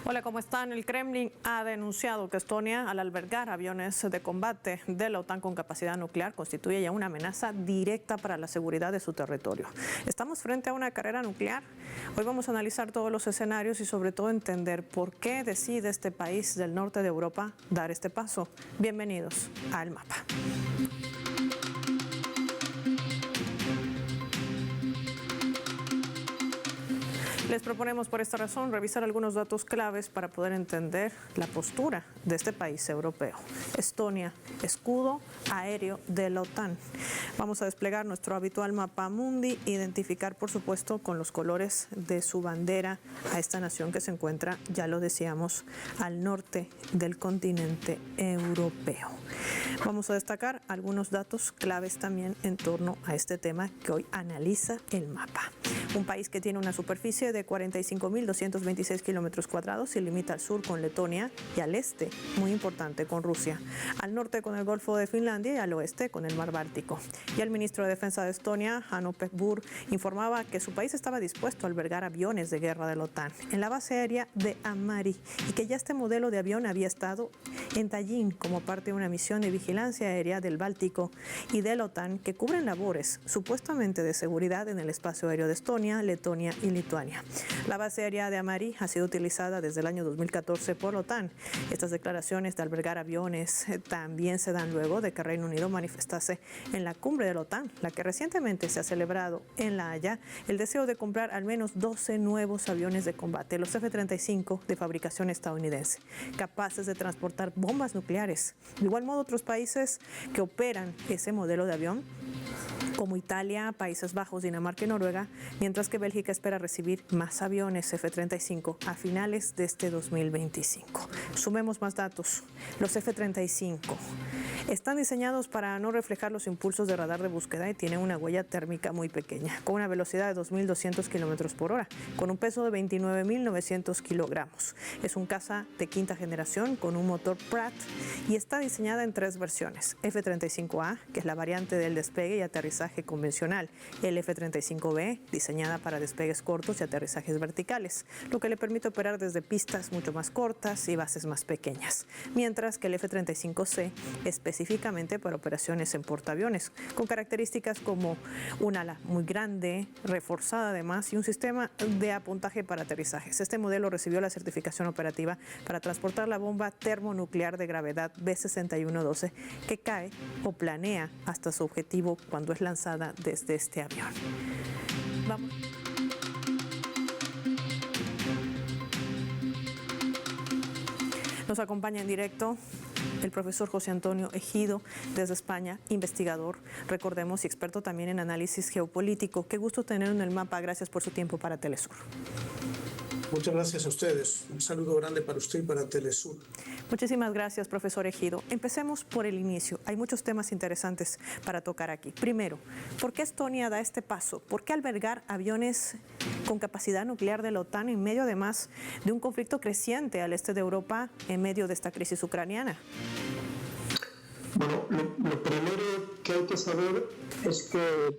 Hola, ¿cómo están? El Kremlin ha denunciado que Estonia, al albergar aviones de combate de la OTAN con capacidad nuclear, constituye ya una amenaza directa para la seguridad de su territorio. ¿Estamos frente a una carrera nuclear? Hoy vamos a analizar todos los escenarios y sobre todo entender por qué decide este país del norte de Europa dar este paso. Bienvenidos a El Mapa. Les proponemos por esta razón revisar algunos datos claves para poder entender la postura de este país europeo. Estonia, escudo aéreo de la OTAN. Vamos a desplegar nuestro habitual mapa mundi, identificar por supuesto con los colores de su bandera a esta nación que se encuentra, ya lo decíamos, al norte del continente europeo. Vamos a destacar algunos datos claves también en torno a este tema que hoy analiza el mapa. Un país que tiene una superficie de 45.226 kilómetros cuadrados y limita al sur con Letonia y al este, muy importante, con Rusia, al norte con el Golfo de Finlandia y al oeste con el Mar Báltico. Y el ministro de Defensa de Estonia, Hanno Pevkur, informaba que su país estaba dispuesto a albergar aviones de guerra de la OTAN en la base aérea de Ämari y que ya este modelo de avión había estado en Tallinn como parte de una misión de vigilancia aérea del Báltico y de la OTAN que cubren labores supuestamente de seguridad en el espacio aéreo de Estonia, Letonia y Lituania. La base aérea de Ämari ha sido utilizada desde el año 2014 por la OTAN. Estas declaraciones de albergar aviones también se dan luego de que Reino Unido manifestase en la cumbre de la OTAN, la que recientemente se ha celebrado en La Haya, el deseo de comprar al menos 12 nuevos aviones de combate, los F-35 de fabricación estadounidense, capaces de transportar bombas nucleares. De igual modo, otros países que operan ese modelo de avión, como Italia, Países Bajos, Dinamarca y Noruega, mientras que Bélgica espera recibir más aviones F-35 a finales de este 2025. Sumemos más datos. Los F-35 están diseñados para no reflejar los impulsos de radar de búsqueda y tienen una huella térmica muy pequeña, con una velocidad de 2.200 kilómetros por hora, con un peso de 29.900 kilogramos. Es un caza de quinta generación con un motor Pratt y está diseñada en tres versiones. F-35A, que es la variante del despegue y aterrizaje convencional, el F-35B, diseñada para despegues cortos y aterrizajes verticales, lo que le permite operar desde pistas mucho más cortas y bases más pequeñas, mientras que el F-35C específicamente para operaciones en portaaviones, con características como un ala muy grande, reforzada además, y un sistema de apuntaje para aterrizajes. Este modelo recibió la certificación operativa para transportar la bomba termonuclear de gravedad B-6112 que cae o planea hasta su objetivo cuando es lanzada desde este avión. Vamos. Nos acompaña en directo el profesor José Antonio Ejido, desde España, investigador, recordemos, y experto también en análisis geopolítico. Qué gusto tener en el mapa. Gracias por su tiempo para Telesur. Muchas gracias a ustedes. Un saludo grande para usted y para Telesur. Muchísimas gracias, profesor Ejido. Empecemos por el inicio. Hay muchos temas interesantes para tocar aquí. Primero, ¿por qué Estonia da este paso? ¿Por qué albergar aviones con capacidad nuclear de la OTAN en medio además de un conflicto creciente al este de Europa en medio de esta crisis ucraniana? Bueno, lo primero que hay que saber es que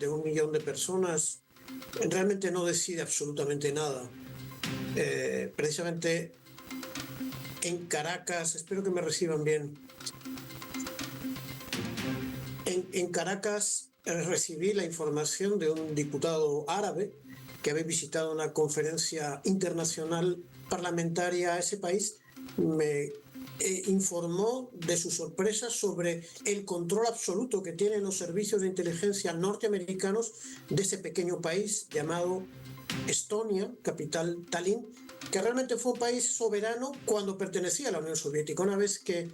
de 1 millón de personas realmente no decide absolutamente nada. Precisamente en Caracas, espero que me reciban bien. En Caracas recibí la información de un diputado árabe que había visitado una conferencia internacional parlamentaria a ese país. Me informó de su sorpresa sobre el control absoluto que tienen los servicios de inteligencia norteamericanos de ese pequeño país llamado Estonia, capital Tallinn, que realmente fue un país soberano cuando pertenecía a la Unión Soviética. Una vez que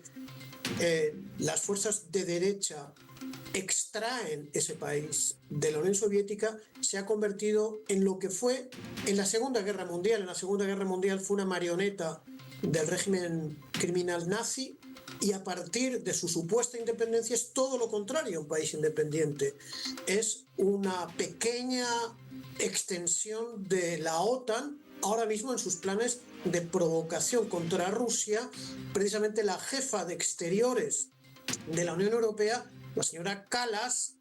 las fuerzas de derecha extraen ese país de la Unión Soviética, se ha convertido en lo que fue en la Segunda Guerra Mundial. En la Segunda Guerra Mundial fue una marioneta del régimen criminal nazi, y a partir de su supuesta independencia es todo lo contrario, un país independiente. Es una pequeña extensión de la OTAN, ahora mismo en sus planes de provocación contra Rusia. Precisamente la jefa de exteriores de la Unión Europea, la señora Kallas,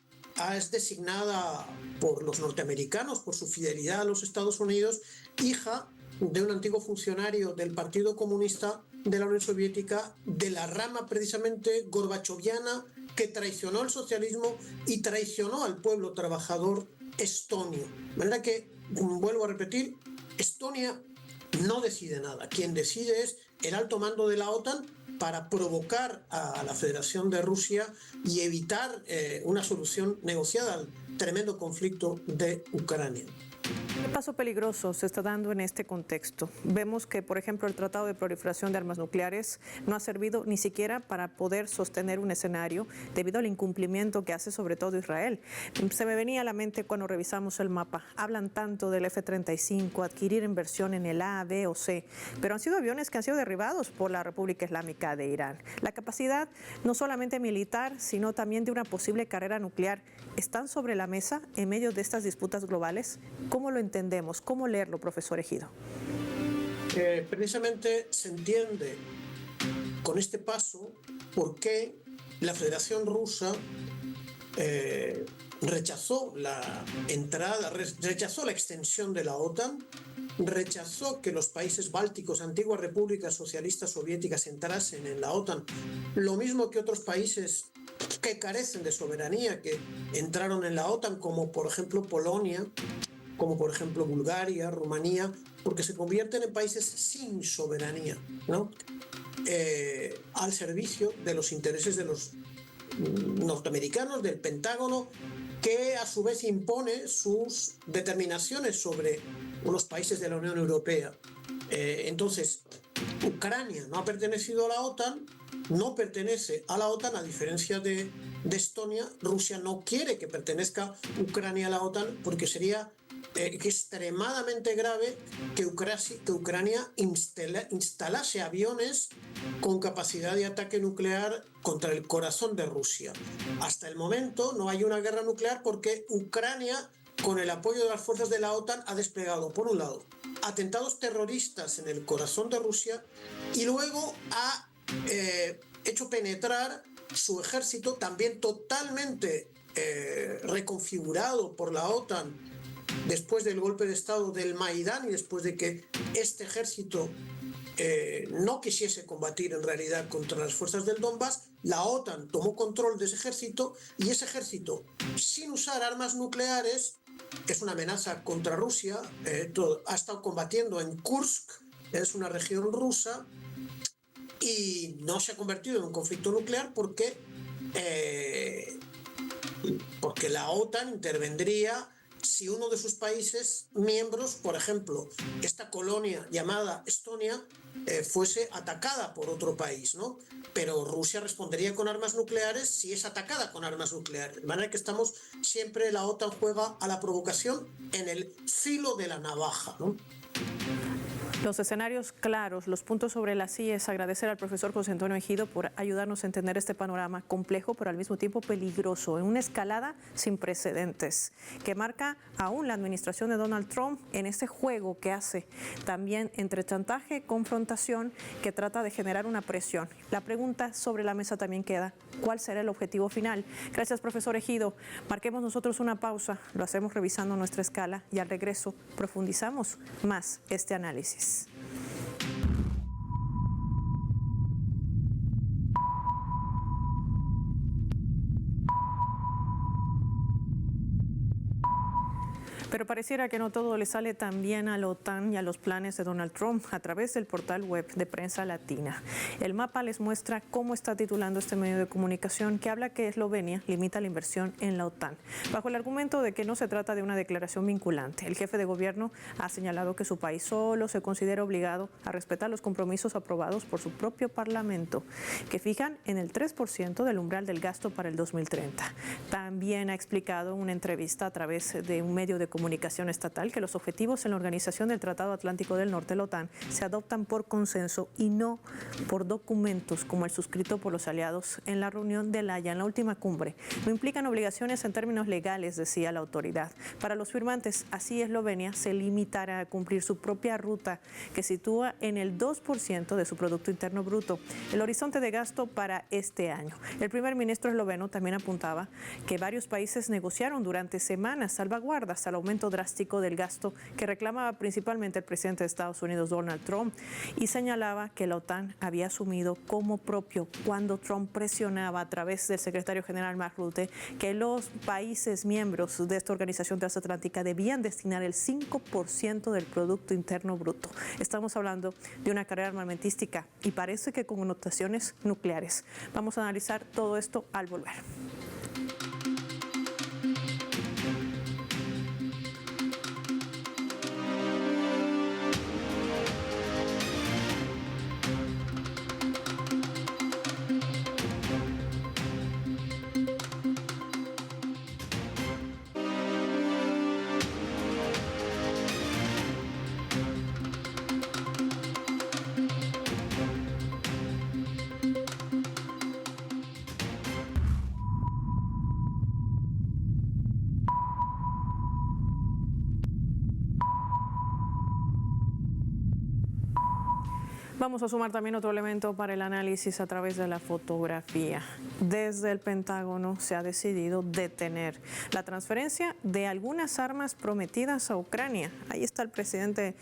es designada por los norteamericanos, por su fidelidad a los Estados Unidos, hija de un antiguo funcionario del Partido Comunista de la Unión Soviética, de la rama precisamente gorbachoviana, que traicionó el socialismo y traicionó al pueblo trabajador estonio. De manera que, vuelvo a repetir, Estonia no decide nada. Quien decide es el alto mando de la OTAN para provocar a la Federación de Rusia y evitar una solución negociada al tremendo conflicto de Ucrania. ¿Qué paso peligroso se está dando en este contexto? Vemos que, por ejemplo, el Tratado de Proliferación de Armas Nucleares no ha servido ni siquiera para poder sostener un escenario debido al incumplimiento que hace sobre todo Israel. Se me venía a la mente cuando revisamos el mapa. Hablan tanto del F-35, adquirir inversión en el A, B o C, pero han sido aviones que han sido derribados por la República Islámica de Irán. La capacidad no solamente militar, sino también de una posible carrera nuclear, ¿están sobre la mesa en medio de estas disputas globales? ¿Cómo lo entendemos? ¿Cómo leerlo, profesor Ejido? Precisamente se entiende con este paso por qué la Federación Rusa rechazó la entrada, rechazó la extensión de la OTAN, rechazó que los países bálticos, antiguas repúblicas socialistas soviéticas, entrasen en la OTAN, lo mismo que otros países que carecen de soberanía, que entraron en la OTAN, como por ejemplo Polonia, como por ejemplo Bulgaria, Rumanía, porque se convierten en países sin soberanía, ¿no? Al servicio de los intereses de los norteamericanos, del Pentágono, que a su vez impone sus determinaciones sobre unos países de la Unión Europea. Entonces, Ucrania no ha pertenecido a la OTAN, no pertenece a la OTAN, a diferencia de Estonia. Rusia no quiere que pertenezca Ucrania a la OTAN porque sería extremadamente grave que Ucrania instalase aviones con capacidad de ataque nuclear contra el corazón de Rusia. Hasta el momento no hay una guerra nuclear porque Ucrania, con el apoyo de las fuerzas de la OTAN, ha desplegado, por un lado, atentados terroristas en el corazón de Rusia y luego ha hecho penetrar su ejército, también totalmente reconfigurado por la OTAN después del golpe de Estado del Maidán y después de que este ejército no quisiese combatir en realidad contra las fuerzas del Donbass. La OTAN tomó control de ese ejército y ese ejército, sin usar armas nucleares, es una amenaza contra Rusia, ha estado combatiendo en Kursk, es una región rusa, y no se ha convertido en un conflicto nuclear porque la OTAN intervendría si uno de sus países miembros, por ejemplo, esta colonia llamada Estonia, fuese atacada por otro país, ¿no? Pero Rusia respondería con armas nucleares si es atacada con armas nucleares. De manera que estamos siempre, la OTAN juega a la provocación en el filo de la navaja, ¿no? Los escenarios claros, los puntos sobre las IES. Agradecer al profesor José Antonio Ejido por ayudarnos a entender este panorama complejo, pero al mismo tiempo peligroso, en una escalada sin precedentes, que marca aún la administración de Donald Trump en este juego que hace también entre chantaje y confrontación, que trata de generar una presión. La pregunta sobre la mesa también queda: ¿cuál será el objetivo final? Gracias, profesor Ejido. Marquemos nosotros una pausa, lo hacemos revisando nuestra escala y al regreso profundizamos más este análisis. Pero pareciera que no todo le sale tan bien a la OTAN y a los planes de Donald Trump a través del portal web de Prensa Latina. El mapa les muestra cómo está titulando este medio de comunicación, que habla que Eslovenia limita la inversión en la OTAN, bajo el argumento de que no se trata de una declaración vinculante. El jefe de gobierno ha señalado que su país solo se considera obligado a respetar los compromisos aprobados por su propio parlamento, que fijan en el 3% del umbral del gasto para el 2030. También ha explicado en una entrevista a través de un medio de comunicación comunicación estatal que los objetivos en la Organización del Tratado Atlántico del Norte, la OTAN, se adoptan por consenso y no por documentos como el suscrito por los aliados en la reunión de La Haya, en la última cumbre. No implican obligaciones en términos legales, decía la autoridad. Para los firmantes, así Eslovenia se limitará a cumplir su propia ruta, que sitúa en el 2% de su Producto Interno Bruto, el horizonte de gasto para este año. El primer ministro esloveno también apuntaba que varios países negociaron durante semanas salvaguardas al aumento drástico del gasto que reclamaba principalmente el presidente de Estados Unidos, Donald Trump, y señalaba que la OTAN había asumido como propio cuando Trump presionaba a través del secretario general Mark Rutte que los países miembros de esta organización transatlántica debían destinar el 5% del Producto Interno Bruto. Estamos hablando de una carrera armamentística y parece que con connotaciones nucleares. Vamos a analizar todo esto al volver. Vamos a sumar también otro elemento para el análisis a través de la fotografía. Desde el Pentágono se ha decidido detener la transferencia de algunas armas prometidas a Ucrania. Ahí está el presidente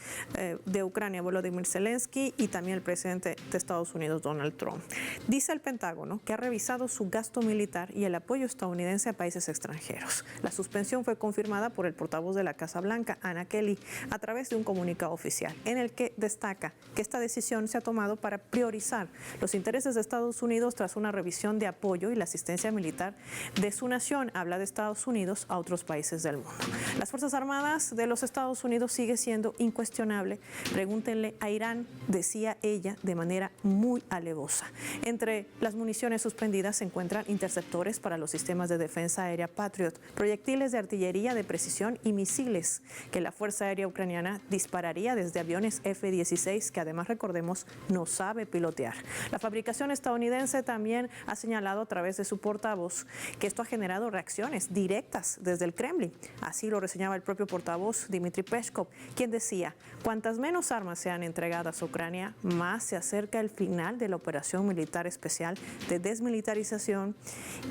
de Ucrania, Volodymyr Zelensky, y también el presidente de Estados Unidos, Donald Trump. Dice el Pentágono que ha revisado su gasto militar y el apoyo estadounidense a países extranjeros. La suspensión fue confirmada por el portavoz de la Casa Blanca, Anna Kelly, a través de un comunicado oficial, en el que destaca que esta decisión se ha tomado para priorizar los intereses de Estados Unidos tras una revisión de apoyo y la asistencia militar de su nación. Habla de Estados Unidos a otros países del mundo. Las Fuerzas Armadas de los Estados Unidos sigue siendo incuestionable. Pregúntenle a Irán, decía ella de manera muy alevosa. Entre las municiones suspendidas se encuentran interceptores para los sistemas de defensa aérea Patriot, proyectiles de artillería de precisión y misiles que la Fuerza Aérea Ucraniana dispararía desde aviones F-16 que además, recordemos, no sabe pilotear. La fabricación estadounidense también ha señalado a través de su portavoz que esto ha generado reacciones directas desde el Kremlin. Así lo reseñaba el propio portavoz Dmitry Peskov, quien decía: cuantas menos armas sean entregadas a Ucrania, más se acerca el final de la operación militar especial de desmilitarización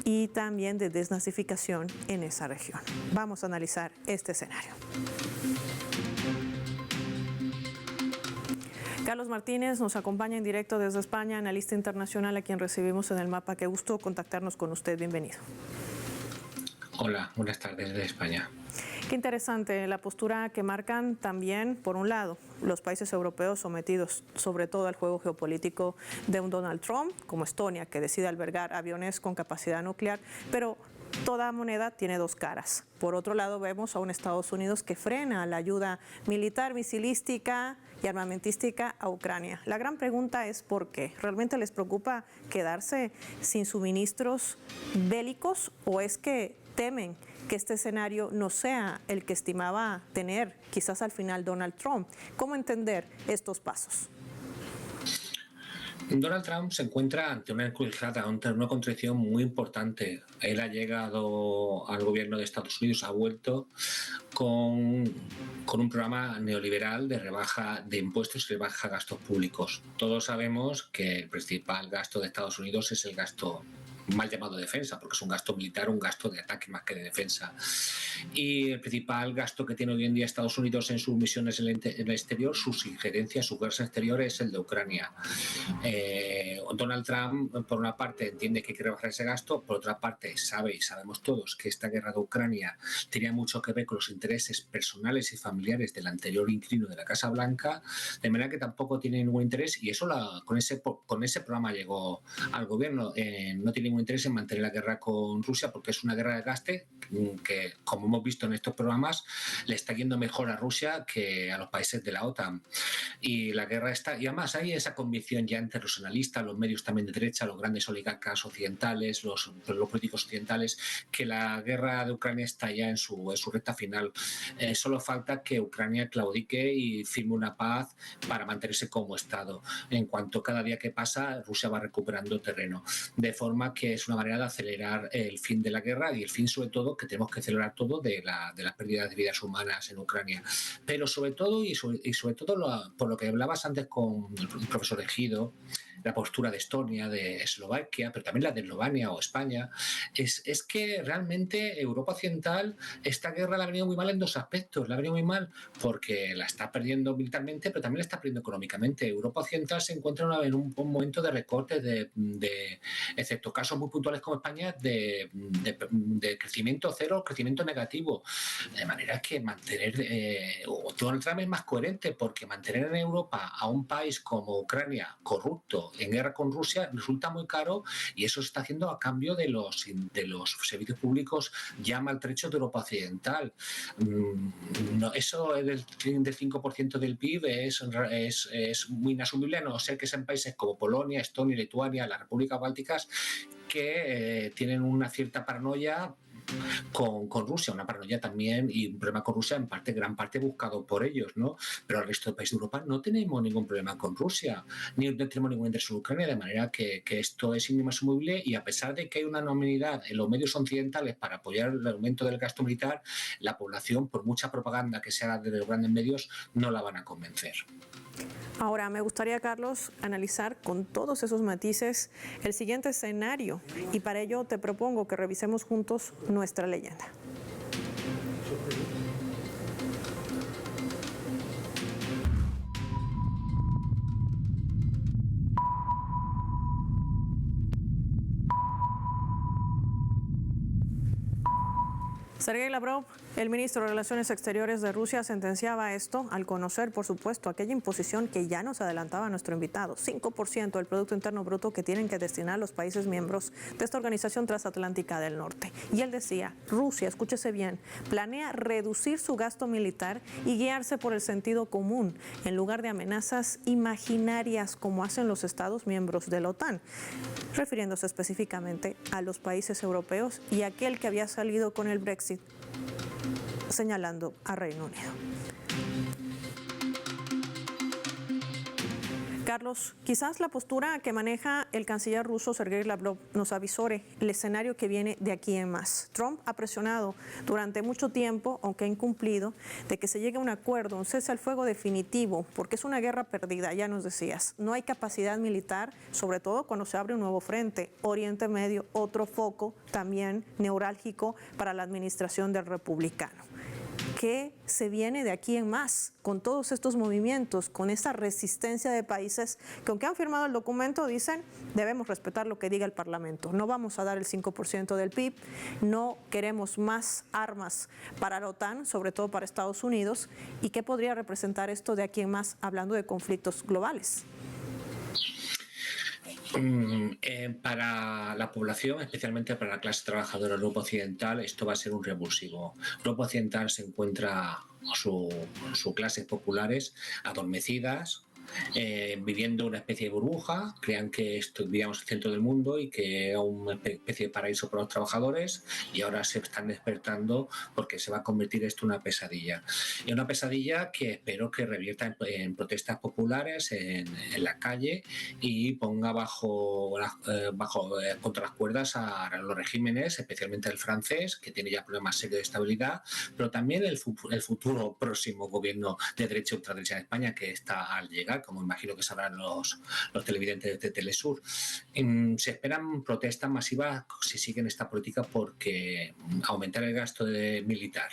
y también de desnazificación en esa región. Vamos a analizar este escenario. Carlos Martínez nos acompaña en directo desde España, analista internacional a quien recibimos en el mapa. Qué gusto contactarnos con usted. Bienvenido. Hola, buenas tardes desde España. Qué interesante la postura que marcan también, por un lado, los países europeos sometidos sobre todo al juego geopolítico de un Donald Trump, como Estonia, que decide albergar aviones con capacidad nuclear, pero toda moneda tiene dos caras. Por otro lado, vemos a un Estados Unidos que frena la ayuda militar, misilística y armamentística a Ucrania. La gran pregunta es ¿por qué? ¿Realmente les preocupa quedarse sin suministros bélicos o es que temen que este escenario no sea el que estimaba tener quizás al final Donald Trump? ¿Cómo entender estos pasos? Donald Trump se encuentra ante una encrucijada, ante una contradicción muy importante. Él ha llegado al gobierno de Estados Unidos, ha vuelto con un programa neoliberal de rebaja de impuestos y rebaja de gastos públicos. Todos sabemos que el principal gasto de Estados Unidos es el gasto mal llamado defensa, porque es un gasto militar, un gasto de ataque más que de defensa. Y el principal gasto que tiene hoy en día Estados Unidos en sus misiones en el exterior, sus injerencias, su guerra exterior, es el de Ucrania. Donald Trump, por una parte, entiende que hay que rebajar ese gasto, por otra parte, sabe y sabemos todos que esta guerra de Ucrania tenía mucho que ver con los intereses personales y familiares del anterior inquilino de la Casa Blanca, de manera que tampoco tiene ningún interés, y eso con ese programa llegó al gobierno. No tiene ningún ningún interés en mantener la guerra con Rusia porque es una guerra de desgaste que, como hemos visto en estos programas, le está yendo mejor a Rusia que a los países de la OTAN. Y la guerra está, y además hay esa convicción ya entre los analistas, los medios también de derecha, los grandes oligarcas occidentales, los políticos occidentales, que la guerra de Ucrania está ya en su recta final. Solo falta que Ucrania claudique y firme una paz para mantenerse como Estado. En cuanto cada día que pasa, Rusia va recuperando terreno. De forma que es una manera de acelerar el fin de la guerra y el fin, sobre todo, que tenemos que acelerar todo de las pérdidas de vidas humanas en Ucrania. Pero sobre todo, por lo que hablabas antes con el profesor Ejido, la postura de Estonia, de Eslovaquia, pero también la de Eslovenia o España, es que realmente Europa Occidental, esta guerra la ha venido muy mal en dos aspectos. La ha venido muy mal porque la está perdiendo militarmente, pero también la está perdiendo económicamente. Europa Occidental se encuentra en un momento de recortes, excepto casos muy puntuales como España, de crecimiento cero, crecimiento negativo. De manera que mantener, Donald Trump es más coherente, porque mantener en Europa a un país como Ucrania corrupto, en guerra con Rusia, resulta muy caro, y eso se está haciendo a cambio de los servicios públicos ya maltrechos de Europa Occidental. Eso del 5% del PIB es muy inasumible, a no ser que sean países como Polonia, Estonia, Lituania, las repúblicas bálticas, que tienen una cierta paranoia con Rusia, una paranoia también y un problema con Rusia gran parte buscado por ellos, ¿no? Pero el resto de países de Europa no tenemos ningún problema con Rusia, ni tenemos ningún interés en Ucrania, de manera que esto es inasumible, y a pesar de que hay una unanimidad en los medios occidentales para apoyar el aumento del gasto militar, la población, por mucha propaganda que se haga de los grandes medios, no la van a convencer. Ahora, me gustaría, Carlos, analizar con todos esos matices el siguiente escenario, y para ello te propongo que revisemos juntos nuestra leyenda. Sergei Lavrov, el ministro de Relaciones Exteriores de Rusia, sentenciaba esto al conocer, por supuesto, aquella imposición que ya nos adelantaba nuestro invitado, 5% del Producto Interno Bruto que tienen que destinar los países miembros de esta Organización Transatlántica del Norte. Y él decía, Rusia, escúchese bien, planea reducir su gasto militar y guiarse por el sentido común, en lugar de amenazas imaginarias como hacen los Estados miembros de la OTAN, refiriéndose específicamente a los países europeos y aquel que había salido con el Brexit, señalando a Reino Unido. Carlos, quizás la postura que maneja el canciller ruso Sergei Lavrov nos avisore el escenario que viene de aquí en más. Trump ha presionado durante mucho tiempo, aunque ha incumplido, de que se llegue a un acuerdo, un cese al fuego definitivo, porque es una guerra perdida, ya nos decías. No hay capacidad militar, sobre todo cuando se abre un nuevo frente. Oriente Medio, otro foco también neurálgico para la administración del republicano. ¿Qué se viene de aquí en más con todos estos movimientos, con esta resistencia de países que, aunque han firmado el documento, dicen debemos respetar lo que diga el Parlamento? No vamos a dar el 5% del PIB, no queremos más armas para la OTAN, sobre todo para Estados Unidos. ¿Y qué podría representar esto de aquí en más, hablando de conflictos globales? Para la población, especialmente para la clase trabajadora de Europa Occidental, esto va a ser un revulsivo. Europa Occidental se encuentra sus clases populares adormecidas, viviendo una especie de burbuja. Crean que vivíamos en el centro del mundo y que era una especie de paraíso para los trabajadores, y ahora se están despertando porque se va a convertir esto en una pesadilla. Y una pesadilla que espero que revierta en protestas populares en la calle y ponga contra las cuerdas a los regímenes, especialmente el francés, que tiene ya problemas serios de estabilidad, pero también el futuro próximo gobierno de derecha y ultraderecha en España, que está al llegar, como imagino que sabrán los televidentes de Telesur. Se esperan protestas masivas si siguen esta política, porque aumentar el gasto militar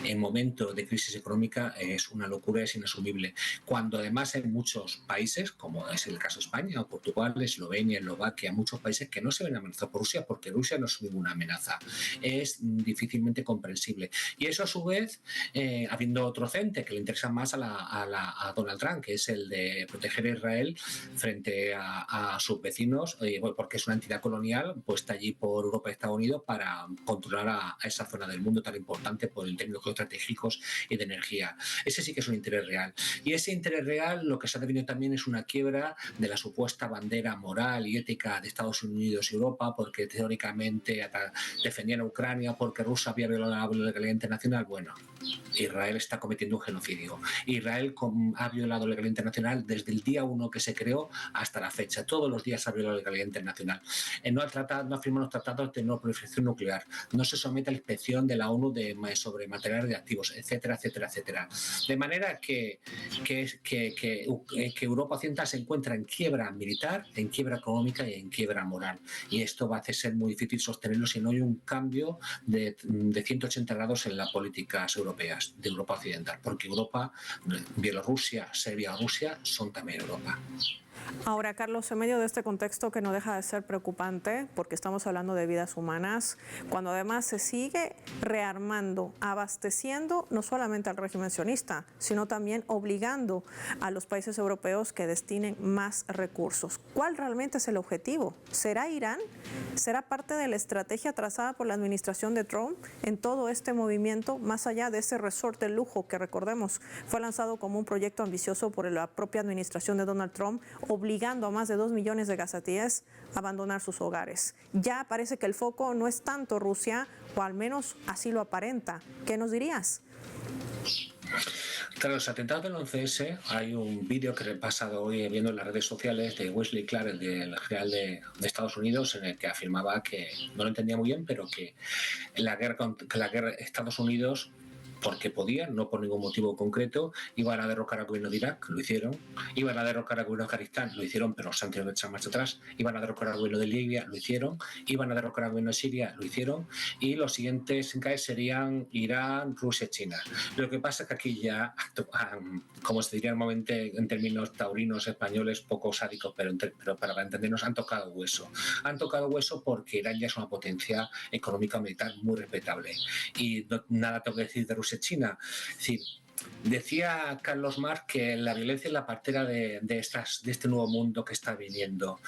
en momentos de crisis económica es una locura, es inasumible. Cuando además hay muchos países, como es el caso de España o Portugal, Eslovenia, Eslovaquia, muchos países que no se ven amenazados por Rusia, porque Rusia no es ninguna amenaza. Es difícilmente comprensible. Y eso, a su vez, habiendo otro frente que le interesa más a Donald Trump, que es el de proteger a Israel frente a sus vecinos, porque es una entidad colonial puesta allí por Europa y Estados Unidos para controlar a esa zona del mundo tan importante por en términos geoestratégicos y de energía. Ese sí que es un interés real. Y ese interés real lo que se ha definido también es una quiebra de la supuesta bandera moral y ética de Estados Unidos y Europa, porque teóricamente defendían a Ucrania porque Rusia había violado la legalidad internacional. Bueno, Israel está cometiendo un genocidio. Israel ha violado la legalidad internacional desde el día 1 que se creó hasta la fecha. Todos los días ha violado la legalidad internacional. No ha firmado los tratados de no proliferación nuclear. No se somete a la inspección de la ONU sobre materiales radiactivos, etcétera, etcétera, etcétera. De manera que Europa Occidental se encuentra en quiebra militar, en quiebra económica y en quiebra moral. Y esto va a hacer ser muy difícil sostenerlo si no hay un cambio de 180 grados en las políticas europeas de Europa Occidental, porque Europa, Bielorrusia, Serbia, Rusia son también Europa. Ahora, Carlos, en medio de este contexto que no deja de ser preocupante, porque estamos hablando de vidas humanas, cuando además se sigue rearmando, abasteciendo no solamente al régimen sionista, sino también obligando a los países europeos que destinen más recursos. ¿Cuál realmente es el objetivo? ¿Será Irán? ¿Será parte de la estrategia trazada por la administración de Trump en todo este movimiento, más allá de ese resort de lujo que, recordemos, fue lanzado como un proyecto ambicioso por la propia administración de Donald Trump, obligando a más de 2 millones de gazatíes a abandonar sus hogares? Ya parece que el foco no es tanto Rusia, o al menos así lo aparenta. ¿Qué nos dirías? Tras los atentados del 11S, hay un vídeo que he pasado hoy viendo en las redes sociales de Wesley Clark, el del general de Estados Unidos, en el que afirmaba que, no lo entendía muy bien, pero que la guerra Estados Unidos, porque podían, no por ningún motivo concreto, iban a derrocar al gobierno de Irak, lo hicieron, iban a derrocar al gobierno de Afganistán, lo hicieron, pero se han tenido que echar marcha atrás, iban a derrocar al gobierno de Libia, lo hicieron, iban a derrocar al gobierno de Siria, lo hicieron, y los siguientes en caer serían Irán, Rusia, China. Lo que pasa es que aquí ya, como se diría normalmente en términos taurinos españoles, poco sádicos, pero para entendernos, han tocado hueso. Han tocado hueso porque Irán ya es una potencia económica militar muy respetable. Y nada tengo que decir de Rusia, China. Es decir, decía Carlos Marx que la violencia es la partera de este nuevo mundo que está viniendo.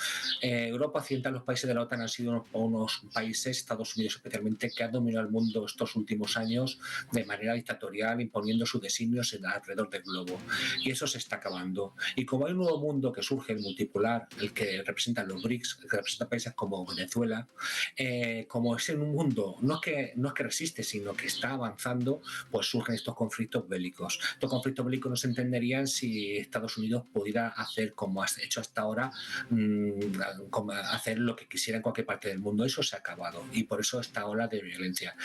Europa Occidental, los países de la OTAN han sido unos países, Estados Unidos especialmente, que han dominado el mundo estos últimos años de manera dictatorial, imponiendo sus designios alrededor del globo. Y eso se está acabando. Y como hay un nuevo mundo que surge, el multipolar, el que representan los BRICS, el que representa países como Venezuela, como es en un mundo no es que resiste, sino que está avanzando, pues surgen estos conflictos bélicos. Estos conflictos bélicos no se entenderían si Estados Unidos pudiera hacer, como ha hecho hasta ahora, hacer lo que quisiera en cualquier parte del mundo. Eso se ha acabado y por eso esta ola de violencia.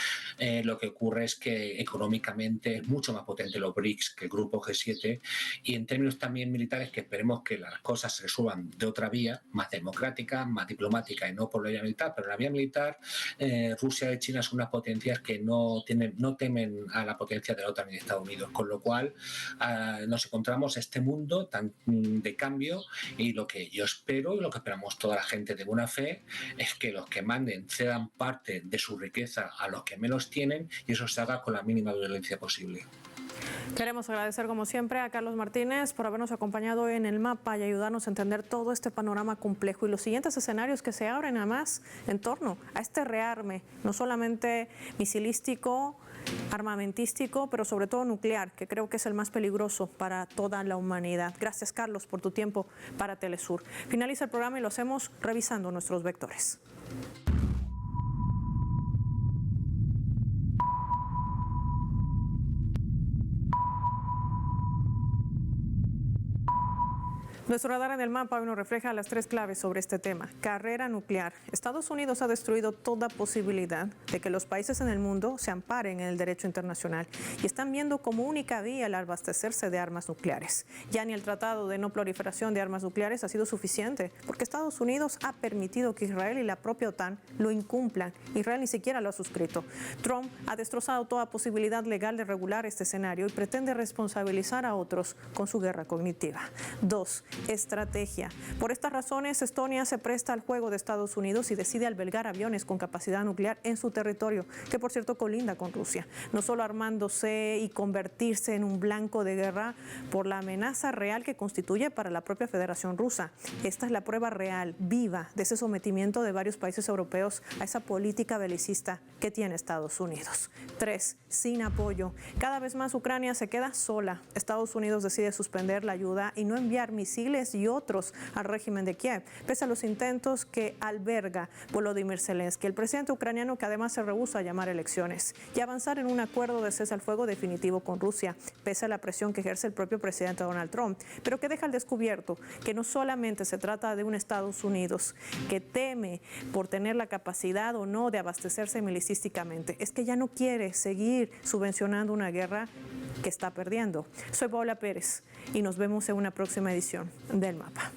Lo que ocurre es que económicamente es mucho más potente los BRICS que el grupo G7, y en términos también militares, que esperemos que las cosas se resuelvan de otra vía, más democrática, más diplomática y no por la vía militar. Pero en la vía militar, Rusia y China son unas potencias que no temen a la potencia de la OTAN y de Estados Unidos, con lo cual nos encontramos este mundo tan de cambio, y lo que yo espero y lo que esperamos toda la gente de buena fe es que los que manden cedan parte de su riqueza a los que menos tienen, y eso se haga con la mínima violencia posible. Queremos agradecer como siempre a Carlos Martínez por habernos acompañado hoy en El Mapa y ayudarnos a entender todo este panorama complejo y los siguientes escenarios que se abren además en torno a este rearme, no solamente misilístico, armamentístico, pero sobre todo nuclear, que creo que es el más peligroso para toda la humanidad. Gracias, Carlos, por tu tiempo para Telesur. Finaliza el programa y lo hacemos revisando nuestros vectores. Nuestro radar en el mapa hoy nos refleja las 3 claves sobre este tema. Carrera nuclear. Estados Unidos ha destruido toda posibilidad de que los países en el mundo se amparen en el derecho internacional y están viendo como única vía el abastecerse de armas nucleares. Ya ni el Tratado de No Proliferación de Armas Nucleares ha sido suficiente, porque Estados Unidos ha permitido que Israel y la propia OTAN lo incumplan. Israel ni siquiera lo ha suscrito. Trump ha destrozado toda posibilidad legal de regular este escenario y pretende responsabilizar a otros con su guerra cognitiva. 2. estrategia. Por estas razones, Estonia se presta al juego de Estados Unidos y decide albergar aviones con capacidad nuclear en su territorio, que por cierto colinda con Rusia, no solo armándose y convertirse en un blanco de guerra por la amenaza real que constituye para la propia Federación Rusa. Esta es la prueba real, viva, de ese sometimiento de varios países europeos a esa política belicista que tiene Estados Unidos. 3. Sin apoyo. Cada vez más Ucrania se queda sola. Estados Unidos decide suspender la ayuda y no enviar misiles y otros al régimen de Kiev, pese a los intentos que alberga Volodymyr Zelensky, el presidente ucraniano, que además se rehúsa a llamar elecciones, y avanzar en un acuerdo de cese al fuego definitivo con Rusia, pese a la presión que ejerce el propio presidente Donald Trump, pero que deja al descubierto que no solamente se trata de un Estados Unidos que teme por tener la capacidad o no de abastecerse milicísticamente, es que ya no quiere seguir subvencionando una guerra que está perdiendo. Soy Paola Pérez y nos vemos en una próxima edición del Mapa.